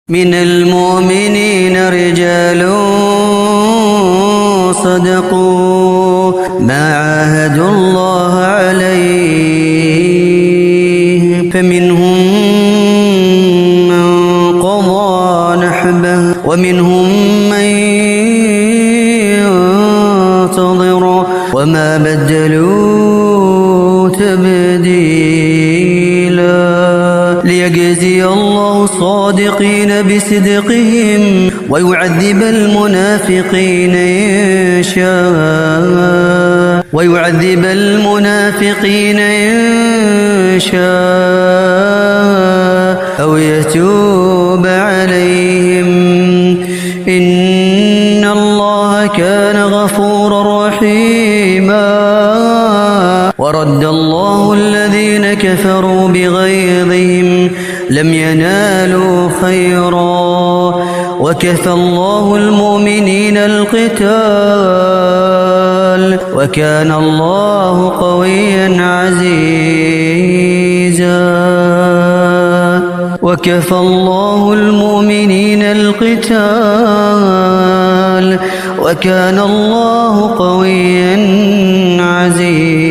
من المؤمنين رجال صدقوا ما عاهدوا الله عليه فمنهم من قضى نحبه ومنهم من ينتظر وما بدلوا تبديلا ليجزي الله الصادقين بصدقهم ويعذب المنافقين إن شاء أو يتوب عليهم إن الله كان غفورا رحيما ورد الله الذين كفروا بغيظهم لم ينالوا خيرا وكفى الله المؤمنين القتال وكان الله قويا عزيزا وكفى الله المؤمنين القتال وكان الله قويا عزيزا